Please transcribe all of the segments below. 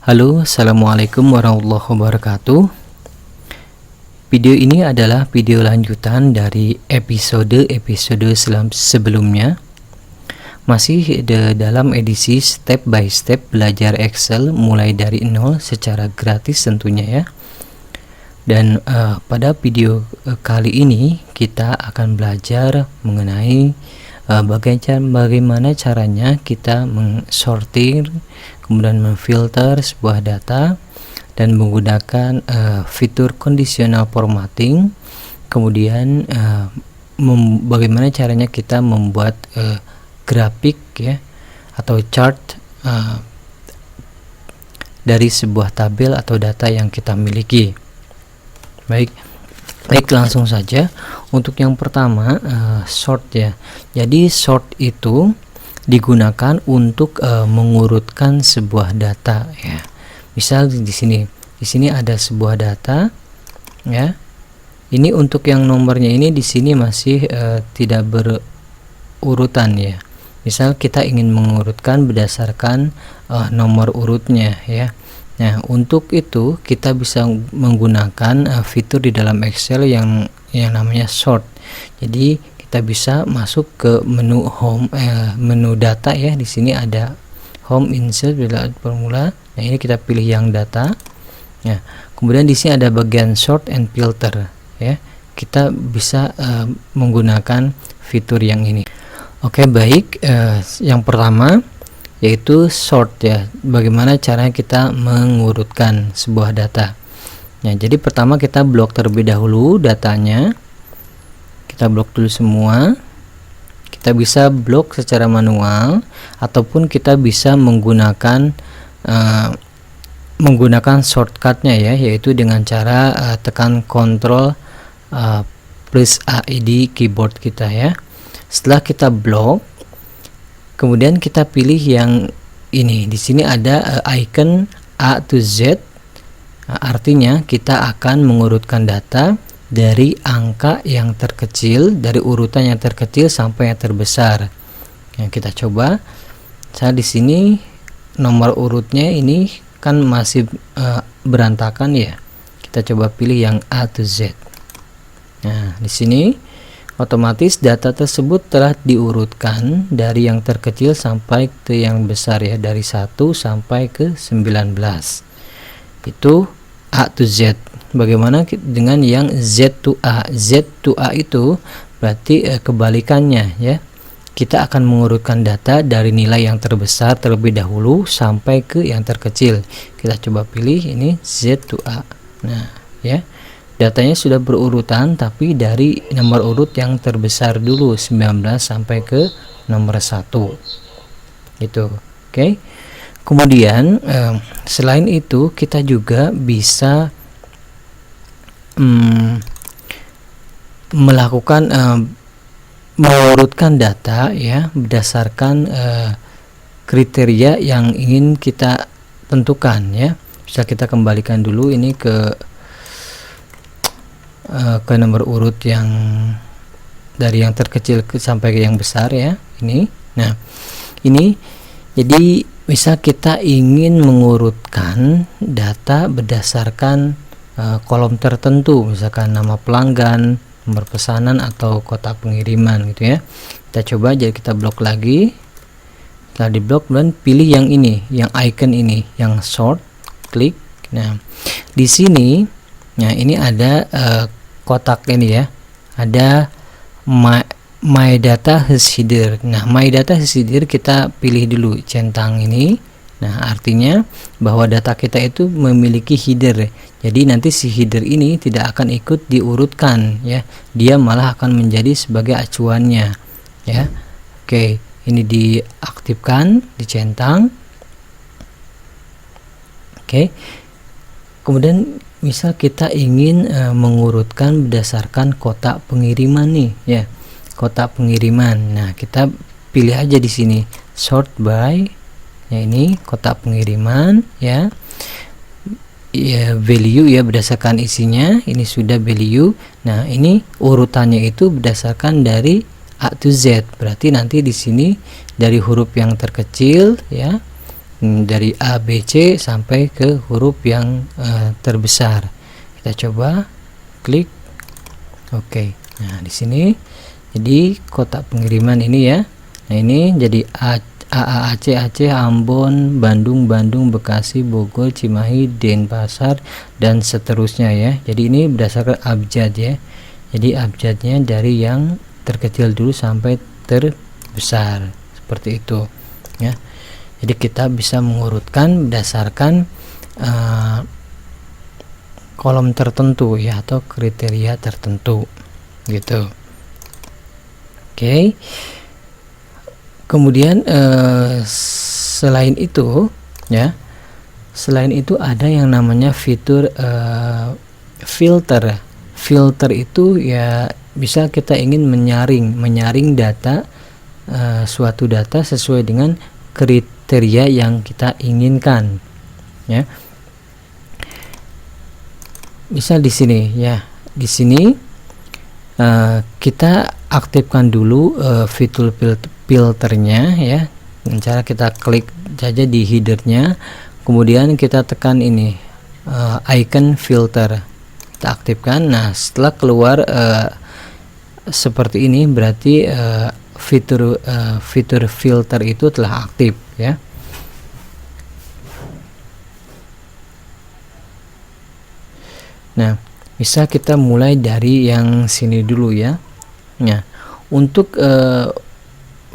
Halo, assalamualaikum warahmatullahi wabarakatuh. Video ini adalah video lanjutan dari episode sebelumnya. Masih dalam edisi step by step belajar Excel mulai dari nol secara gratis tentunya ya. Dan pada video kali ini kita akan belajar mengenai bagaimana caranya kita mensortir, kemudian memfilter sebuah data dan menggunakan fitur conditional formatting. Kemudian bagaimana caranya kita membuat grafik ya atau chart dari sebuah tabel atau data yang kita miliki. Baik, langsung saja. Untuk yang pertama, sort ya. Jadi sort itu digunakan untuk mengurutkan sebuah data ya. Misal di sini ada sebuah data ya. Ini untuk yang nomornya ini di sini masih tidak berurutan ya. Misal kita ingin mengurutkan berdasarkan nomor urutnya ya. Nah, untuk itu kita bisa menggunakan fitur di dalam Excel yang namanya sort. Jadi kita bisa masuk ke menu home, menu data ya. Di sini ada home, insert, formula. Nah, ini kita pilih yang data. Ya. Kemudian di sini ada bagian sort and filter ya. Kita bisa menggunakan fitur yang ini. Oke, baik. Yang pertama yaitu sort ya. Bagaimana caranya kita mengurutkan sebuah data. Nah, jadi pertama kita blok terlebih dahulu datanya. Kita blok dulu semua. Kita bisa blok secara manual ataupun kita bisa menggunakan shortcutnya ya, yaitu dengan cara tekan Ctrl plus A di keyboard kita ya. Setelah kita blok, kemudian kita pilih yang ini. Di sini ada icon A to Z. Artinya kita akan mengurutkan data dari angka yang terkecil, dari urutan yang terkecil sampai yang terbesar. Yang kita coba. Saya di sini nomor urutnya ini kan masih berantakan ya. Kita coba pilih yang A to Z. Nah, di sini otomatis data tersebut telah diurutkan dari yang terkecil sampai ke yang besar ya, dari 1 sampai ke 19. Itu A to Z. Bagaimana dengan yang Z to A? Z to A itu berarti kebalikannya ya. Kita akan mengurutkan data dari nilai yang terbesar terlebih dahulu sampai ke yang terkecil. Kita coba pilih ini Z to A. Nah, ya. Datanya sudah berurutan tapi dari nomor urut yang terbesar dulu, 19 sampai ke nomor 1. Gitu. Oke. Kemudian selain itu kita juga bisa melakukan mengurutkan data ya berdasarkan kriteria yang ingin kita tentukan ya. Bisa kita kembalikan dulu ini ke nomor urut yang dari yang terkecil sampai ke yang besar ya. Ini. Nah, ini jadi misal kita ingin mengurutkan data berdasarkan kolom tertentu, misalkan nama pelanggan, nomor pesanan atau kotak pengiriman gitu ya. Kita coba, jadi kita blok lagi. Setelah di blok, dan pilih yang ini, yang icon ini, yang sort, klik. Nah, di sini, nah ini ada kotak ini ya, ada my data has header. Nah, my data has header kita pilih dulu centang ini. Nah, artinya bahwa data kita itu memiliki header. Jadi nanti si header ini tidak akan ikut diurutkan ya. Dia malah akan menjadi sebagai acuannya ya. Oke, ini diaktifkan, dicentang. Oke. Kemudian misal kita ingin mengurutkan berdasarkan kotak pengiriman nih ya. Kotak pengiriman. Nah, kita pilih aja di sini sort by ya, ini kotak pengiriman ya. Ya, value ya berdasarkan isinya, ini sudah value. Nah, ini urutannya itu berdasarkan dari A to Z. Berarti nanti di sini dari huruf yang terkecil ya dari A, B, C sampai ke huruf yang terbesar. Kita coba klik oke. Nah, di sini jadi kotak pengiriman ini ya. Nah, ini jadi AAAC Aceh, Ambon, Bandung, Bekasi, Bogor, Cimahi, Denpasar, dan seterusnya ya. Jadi ini berdasarkan abjad ya. Jadi abjadnya dari yang terkecil dulu sampai terbesar, seperti itu ya. Jadi kita bisa mengurutkan berdasarkan kolom tertentu ya, atau kriteria tertentu gitu. Oke. Kemudian selain itu ya, selain itu ada yang namanya fitur filter. Filter itu ya bisa kita ingin menyaring data, suatu data sesuai dengan kriteria yang kita inginkan ya. Misal di sini ya, di sini kita aktifkan dulu fitur filternya ya, dengan cara kita klik saja di headernya, kemudian kita tekan ini icon filter, kita aktifkan. Nah, setelah keluar seperti ini berarti fitur filter itu telah aktif ya. Nah, bisa kita mulai dari yang sini dulu ya. Nah, untuk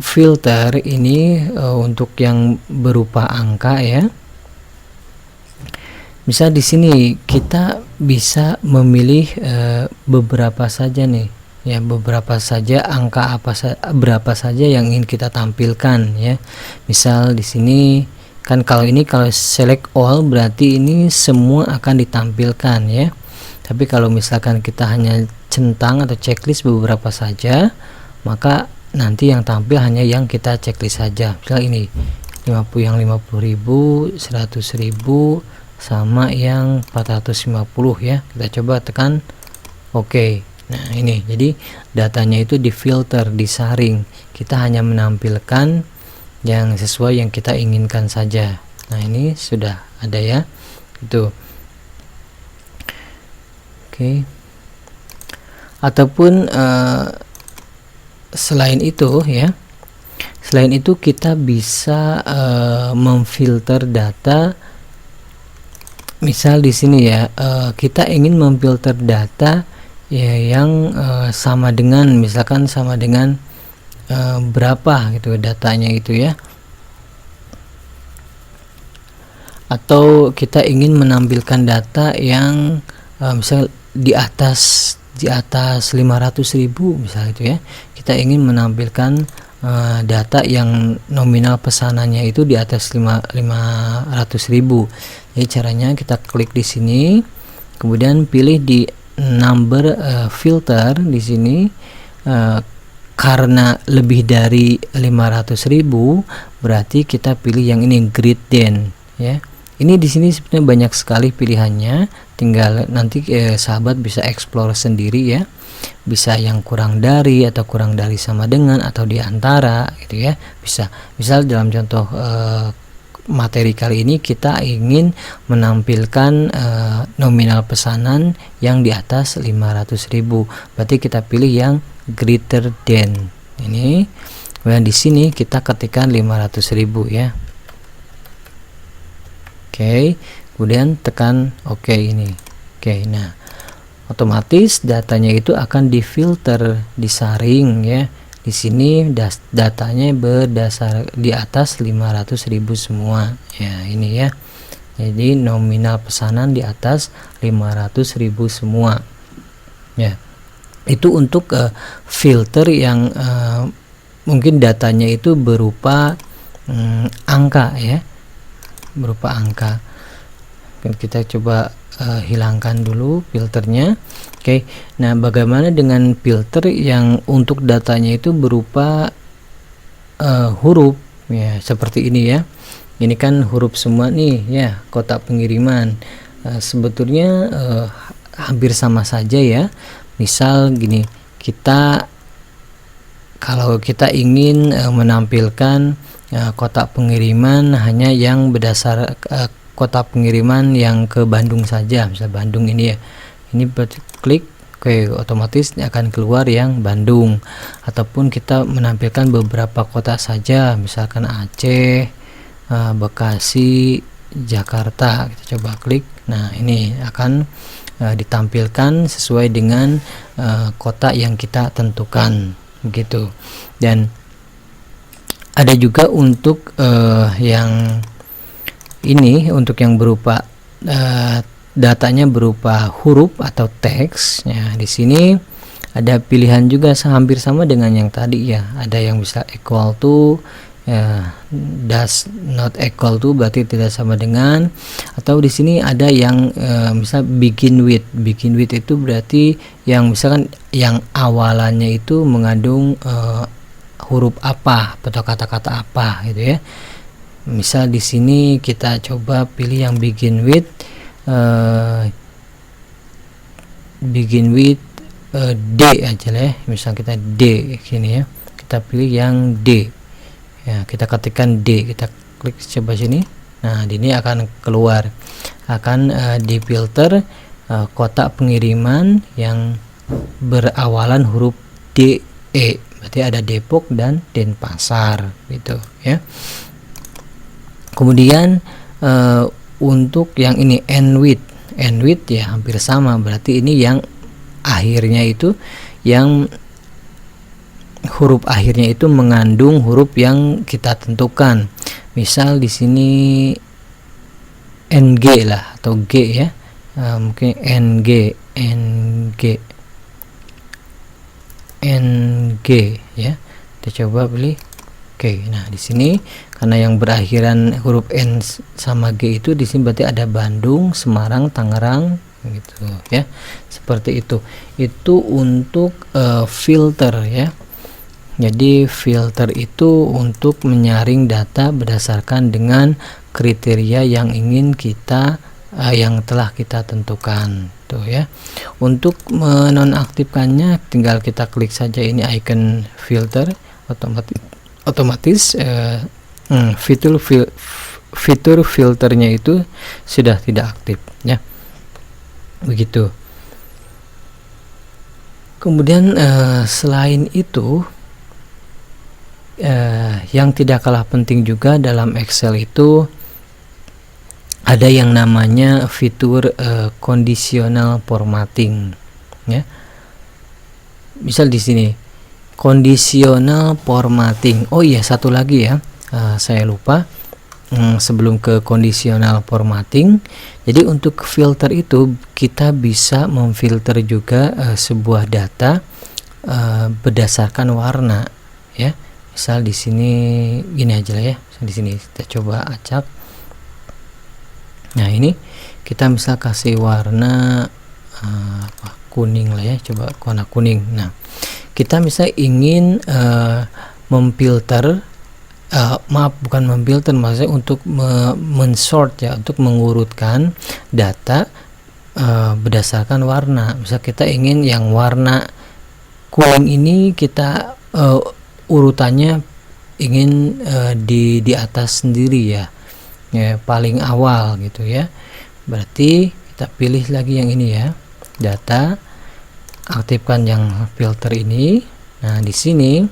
filter ini untuk yang berupa angka ya. Bisa di sini kita bisa memilih beberapa saja nih ya, beberapa saja angka berapa saja yang ingin kita tampilkan ya. Misal di sini kan, kalau select all berarti ini semua akan ditampilkan ya. Tapi kalau misalkan kita hanya centang atau checklist beberapa saja, maka nanti yang tampil hanya yang kita checklist saja. Misal ini 50, yang 50.000, 100.000 sama yang 450 ya. Kita coba tekan oke. Nah, ini jadi datanya itu difilter, disaring. Kita hanya menampilkan yang sesuai yang kita inginkan saja. Nah, ini sudah ada ya. Itu. Oke. Ataupun selain itu ya, selain itu kita bisa memfilter data. Misal di sini ya, kita ingin memfilter data ya yang sama dengan, misalkan sama dengan berapa gitu datanya itu ya. Atau kita ingin menampilkan data yang misal di atas 500.000 misalnya itu ya. Kita ingin menampilkan data yang nominal pesanannya itu di atas 500.000. Jadi caranya kita klik di sini, kemudian pilih di number filter di sini, karena lebih dari 500.000 berarti kita pilih yang ini, grid den ya. Ini di sini sebenarnya banyak sekali pilihannya, tinggal nanti sahabat bisa explore sendiri ya. Bisa yang kurang dari, atau kurang dari sama dengan, atau di antara gitu ya. Bisa. Misal dalam contoh materi kali ini kita ingin menampilkan nominal pesanan yang di atas 500.000. Berarti kita pilih yang greater than. Ini. Kemudian di sini kita ketikkan 500.000 ya. Oke, kemudian tekan oke ini. Oke, nah otomatis datanya itu akan difilter, disaring ya. Di sini datanya berdasar di atas 500.000 semua ya, ini ya. Jadi nominal pesanan di atas 500.000 semua ya. Itu untuk filter yang mungkin datanya itu berupa angka ya, berupa angka. Kita coba hilangkan dulu filternya. Oke, nah bagaimana dengan filter yang untuk datanya itu berupa huruf ya, seperti ini ya. Ini kan huruf semua nih ya, kotak pengiriman. Sebetulnya hampir sama saja ya. Misal gini, kalau kita ingin menampilkan kotak pengiriman hanya yang berdasar kotak pengiriman yang ke Bandung saja, misal Bandung ini ya, ini berarti klik oke, otomatis akan keluar yang Bandung. Ataupun kita menampilkan beberapa kota saja, misalkan Aceh, Bekasi, Jakarta, kita coba klik. Nah, ini akan ditampilkan sesuai dengan kota yang kita tentukan begitu. Dan ada juga untuk yang ini, untuk yang berupa datanya berupa huruf atau teks ya. Di sini ada pilihan juga hampir sama dengan yang tadi ya, ada yang bisa equal to, does not equal to berarti tidak sama dengan, atau di sini ada yang misal begin with itu berarti yang misalkan yang awalannya itu mengandung huruf apa atau kata-kata apa gitu ya. Misal di sini kita coba pilih yang begin with D aja lah ya. Misal kita D sini ya, kita pilih yang D ya, kita ketikkan D, kita klik coba sini. Nah, ini akan keluar, akan difilter kotak pengiriman yang berawalan huruf DE, berarti ada Depok dan Denpasar gitu ya. Kemudian untuk yang ini end with ya hampir sama, berarti ini yang akhirnya itu, yang huruf akhirnya itu mengandung huruf yang kita tentukan. Misal di sini NG lah atau G ya, mungkin NG ya. Kita coba pilih Oke. Nah, di sini karena yang berakhiran huruf N sama G itu di sini berarti ada Bandung, Semarang, Tangerang gitu ya. Seperti itu. Itu untuk filter ya. Jadi filter itu untuk menyaring data berdasarkan dengan kriteria yang ingin kita yang telah kita tentukan tuh ya. Untuk menonaktifkannya tinggal kita klik saja ini icon filter, otomatis fitur filternya itu sudah tidak aktif ya, begitu. Kemudian selain itu yang tidak kalah penting juga dalam Excel itu ada yang namanya fitur conditional formatting ya. Misal di sini conditional formatting. Oh iya, satu lagi ya, saya lupa sebelum ke conditional formatting. Jadi untuk filter itu kita bisa memfilter juga sebuah data berdasarkan warna ya. Misal di sini gini aja lah ya. Di sini kita coba acak. Nah, ini kita bisa kasih warna kuning lah ya. Coba warna kuning. Nah, kita bisa ingin memfilter, bukan memfilter, maksudnya untuk mensort ya, untuk mengurutkan data berdasarkan warna. Misal kita ingin yang warna kuning ini kita urutannya ingin di atas sendiri ya, paling awal gitu ya. Berarti kita pilih lagi yang ini ya, data, aktifkan yang filter ini. Nah, di sini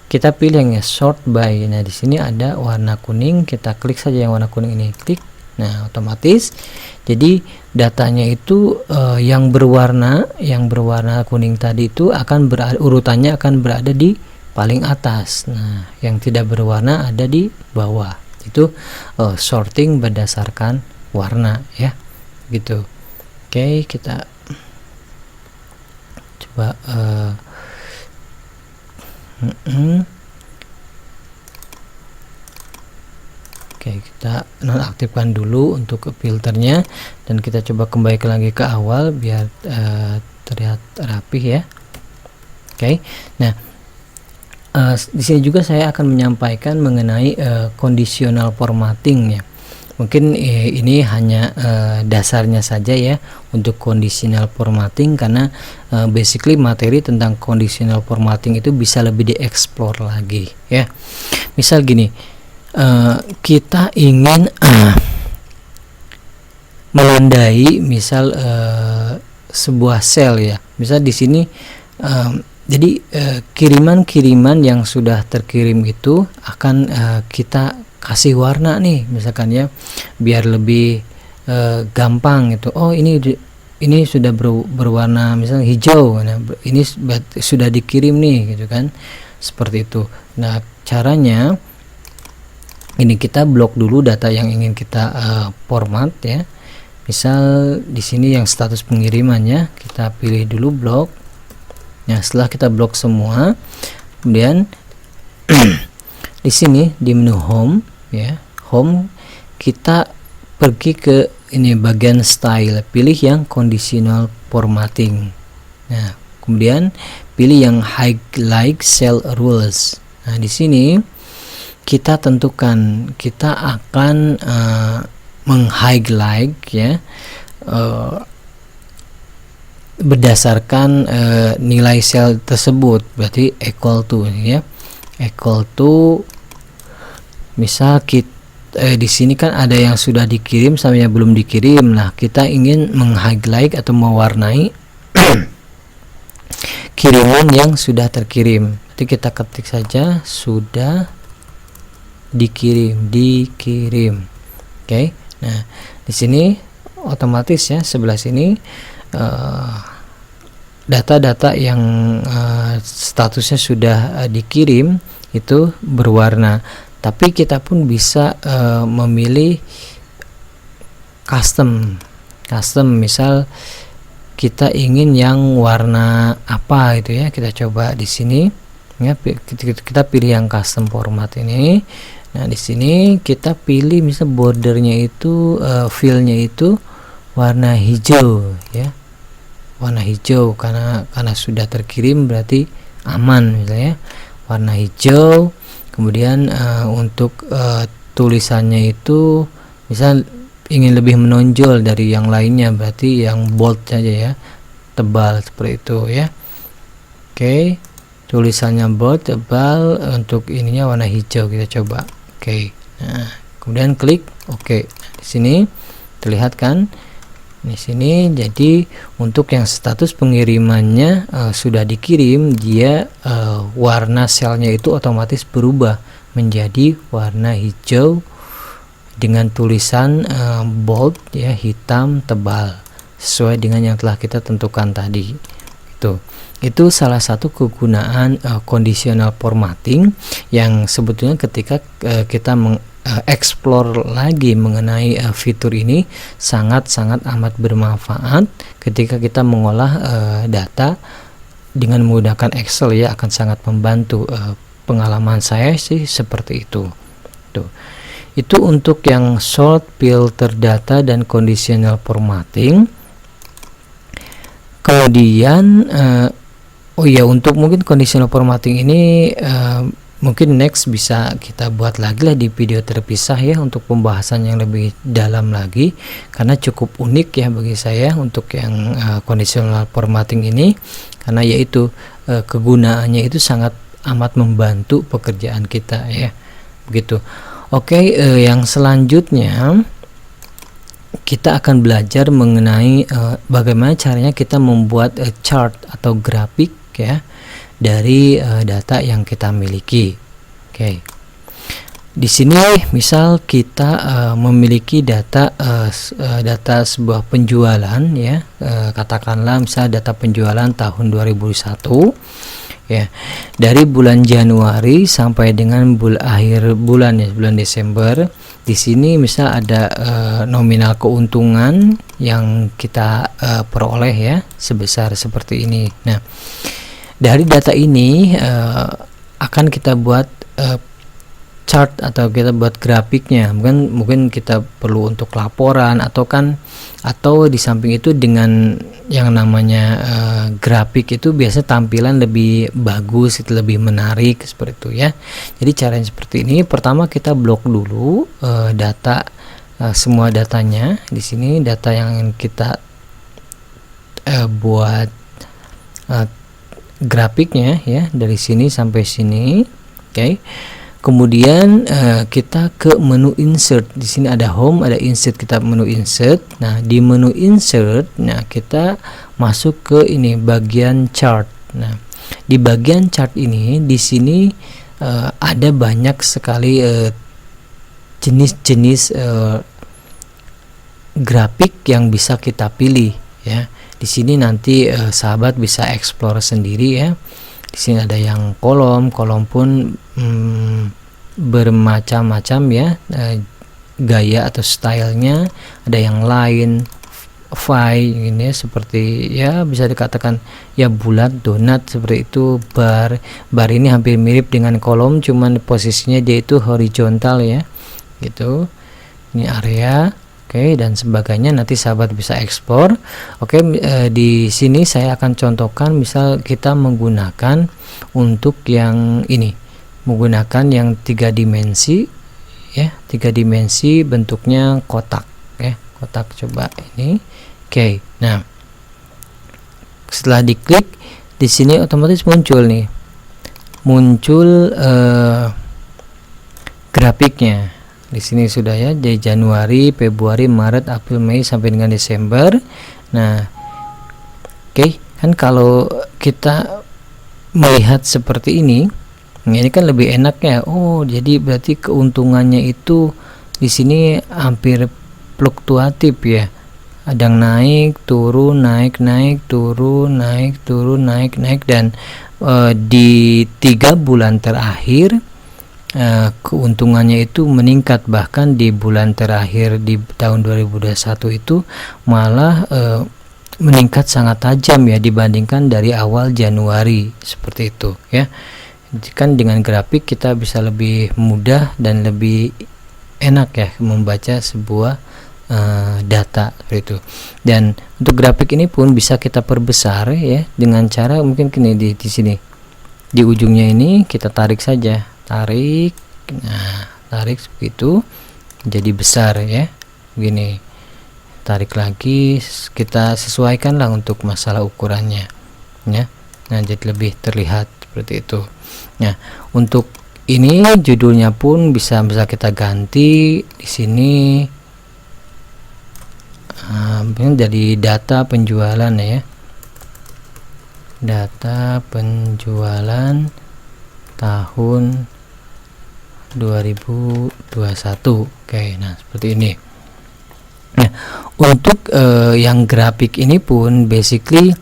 kita pilih yang sort by. Nah, di sini ada warna kuning, kita klik saja yang warna kuning ini, klik. Nah, otomatis jadi datanya itu yang berwarna kuning tadi itu akan urutannya akan berada di paling atas. Nah, yang tidak berwarna ada di bawah. Itu sorting berdasarkan warna ya, gitu. Oke, kita coba Oke, kita nonaktifkan dulu untuk filternya dan kita coba kembali lagi ke awal biar terlihat rapih ya. Oke. Nah, di sini juga saya akan menyampaikan mengenai conditional formatting ya. Mungkin ini hanya dasarnya saja ya untuk conditional formatting, karena basically materi tentang conditional formatting itu bisa lebih dieksplor lagi ya. Misal gini, kita ingin menandai misal sebuah sel ya. Misal di sini jadi kiriman-kiriman yang sudah terkirim itu akan kita kasih warna nih misalkan ya, biar lebih gampang gitu. Oh, ini sudah berwarna misalnya hijau, nah ini sudah dikirim nih gitu kan, seperti itu. Nah, caranya ini kita blok dulu data yang ingin kita format ya. Misal di sini yang status pengirimannya kita pilih dulu blok. Nah, setelah kita blok semua, kemudian di sini di menu home ya, home, kita pergi ke ini bagian style, pilih yang conditional formatting. Nah, kemudian pilih yang highlight cell rules. Nah, di sini kita tentukan kita akan meng-highlight ya berdasarkan nilai sel tersebut, berarti equal to ya, equal to. Misal kita di sini kan ada yang sudah dikirim sama yang belum dikirim. Nah, kita ingin meng-highlight atau mewarnai kiriman yang sudah terkirim. Jadi kita ketik saja sudah dikirim. Oke. Nah, di sini otomatis ya sebelah sini data-data yang statusnya sudah dikirim itu berwarna. Tapi kita pun bisa memilih custom. Misal kita ingin yang warna apa gitu ya, kita coba di sini ya, kita pilih yang custom format ini. Nah, di sini kita pilih misal bordernya itu fillnya itu warna hijau ya, warna hijau karena sudah terkirim berarti aman misalnya warna hijau. Kemudian untuk tulisannya itu misal ingin lebih menonjol dari yang lainnya, berarti yang bold saja ya, tebal seperti itu ya. Oke, tulisannya bold, tebal, untuk ininya warna hijau, kita coba. Oke, nah kemudian klik oke. Di sini terlihat kan, di sini jadi untuk yang status pengirimannya sudah dikirim, dia warna selnya itu otomatis berubah menjadi warna hijau dengan tulisan bold ya, hitam tebal, sesuai dengan yang telah kita tentukan tadi. Itu salah satu kegunaan conditional formatting yang sebetulnya ketika kita mengeksplor lagi mengenai fitur ini sangat-sangat amat bermanfaat ketika kita mengolah data dengan menggunakan Excel ya, akan sangat membantu. Pengalaman saya sih seperti itu. Itu untuk yang sort, filter data dan conditional formatting. Kemudian oh ya, untuk mungkin conditional formatting ini mungkin next bisa kita buat lagi lah di video terpisah ya, untuk pembahasan yang lebih dalam lagi, karena cukup unik ya bagi saya untuk yang conditional formatting ini, karena yaitu kegunaannya itu sangat amat membantu pekerjaan kita ya, begitu. Oke, yang selanjutnya kita akan belajar mengenai bagaimana caranya kita membuat chart atau grafik ya dari data yang kita miliki. Oke. Di sini misal kita memiliki data sebuah penjualan ya, katakanlah misal data penjualan tahun 2001 ya, dari bulan Januari sampai dengan akhir bulan ya, bulan Desember. Di sini misal ada nominal keuntungan yang kita peroleh ya sebesar seperti ini. Nah, dari data ini akan kita buat chart atau kita buat grafiknya. Mungkin kita perlu untuk laporan atau di samping itu dengan yang namanya grafik itu biasa tampilan lebih bagus, itu lebih menarik seperti itu ya. Jadi caranya seperti ini. Pertama kita blok dulu data semua datanya. Di sini data yang kita buat grafiknya ya, dari sini sampai sini. Oke. Kemudian kita ke menu insert. Di sini ada home, ada insert, kita menu insert. Nah, di menu insert, nah kita masuk ke ini bagian chart. Nah, di bagian chart ini di sini ada banyak sekali jenis-jenis grafik yang bisa kita pilih ya. Di sini nanti sahabat bisa explore sendiri ya. Di sini ada yang kolom pun bermacam-macam ya, gaya atau stylenya. Ada yang lain, ini seperti ya bisa dikatakan ya bulat, donat seperti itu. Bar ini hampir mirip dengan kolom, cuman posisinya dia itu horizontal ya, gitu. Ini area. Oke, dan sebagainya, nanti sahabat bisa ekspor. Oke, di sini saya akan contohkan, misal kita menggunakan untuk yang ini, menggunakan yang 3 dimensi ya, 3 dimensi bentuknya kotak ya, kotak. Coba ini. Oke, nah setelah diklik di sini otomatis muncul nih, muncul grafiknya. Di sini sudah ya, dari Januari, Februari, Maret, April, Mei sampai dengan Desember. Nah, oke, kan kalau kita melihat seperti ini, nah ini kan lebih enak ya. Oh, jadi berarti keuntungannya itu di sini hampir fluktuatif ya. Ada yang naik, turun, naik, turun, naik, turun, naik, dan di 3 bulan terakhir keuntungannya itu meningkat. Bahkan di bulan terakhir di tahun 2021 itu malah meningkat sangat tajam ya, dibandingkan dari awal Januari, seperti itu ya. Kan dengan grafik kita bisa lebih mudah dan lebih enak ya membaca sebuah data seperti itu. Dan untuk grafik ini pun bisa kita perbesar ya, dengan cara mungkin gini, di sini di ujungnya ini kita tarik saja, tarik. Nah, tarik begitu jadi besar ya, begini. Tarik lagi, kita sesuaikan lah untuk masalah ukurannya ya. Nah, jadi lebih terlihat seperti itu. Nah, untuk ini judulnya pun bisa kita ganti di sini. Jadi data penjualan ya, data penjualan tahun 2021. Oke, nah seperti ini. Nah, untuk yang grafik ini pun basically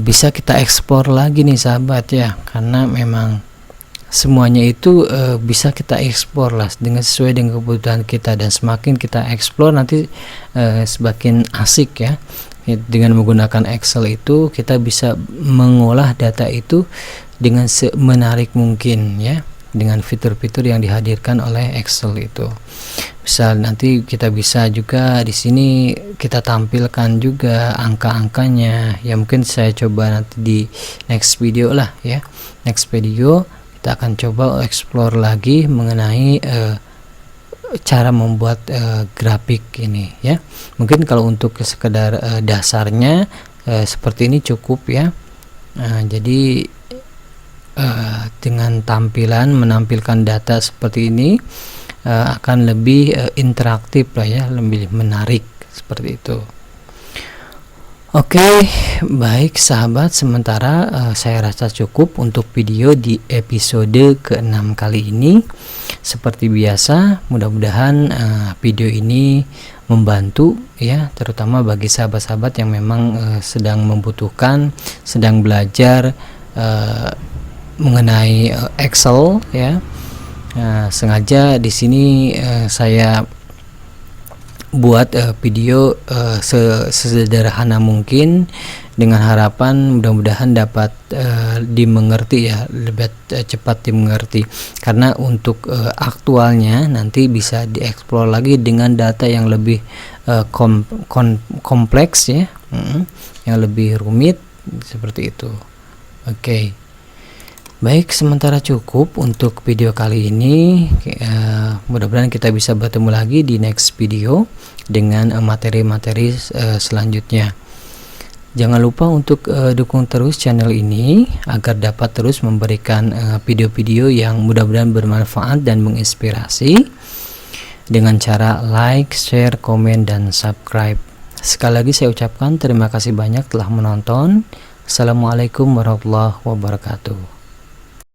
bisa kita ekspor lagi nih sahabat ya, karena memang semuanya itu bisa kita ekspor lah dengan sesuai dengan kebutuhan kita, dan semakin kita eksplor nanti semakin asik ya. Dengan menggunakan Excel itu kita bisa mengolah data itu dengan semenarik mungkin ya, dengan fitur-fitur yang dihadirkan oleh Excel itu. Misal nanti kita bisa juga di sini kita tampilkan juga angka-angkanya ya, mungkin saya coba nanti di next video lah ya. Next video kita akan coba explore lagi mengenai cara membuat grafik ini ya. Mungkin kalau untuk sekedar dasarnya seperti ini cukup ya. Jadi dengan tampilan menampilkan data seperti ini akan lebih interaktif lah ya, lebih menarik seperti itu. Oke, baik sahabat, sementara saya rasa cukup untuk video di episode ke-6 kali ini. Seperti biasa, mudah-mudahan video ini membantu ya, terutama bagi sahabat-sahabat yang memang sedang membutuhkan, sedang belajar mengenai Excel ya. Sengaja di sini saya buat video sesederhana mungkin, dengan harapan mudah-mudahan dapat dimengerti ya, lebih cepat dimengerti, karena untuk aktualnya nanti bisa dieksplor lagi dengan data yang lebih kompleks ya, yang lebih rumit seperti itu. Oke. Baik, sementara cukup untuk video kali ini. Mudah-mudahan kita bisa bertemu lagi di next video dengan materi-materi selanjutnya. Jangan lupa untuk dukung terus channel ini agar dapat terus memberikan video-video yang mudah-mudahan bermanfaat dan menginspirasi dengan cara like, share, komen, dan subscribe. Sekali lagi saya ucapkan terima kasih banyak telah menonton. Assalamualaikum warahmatullahi wabarakatuh.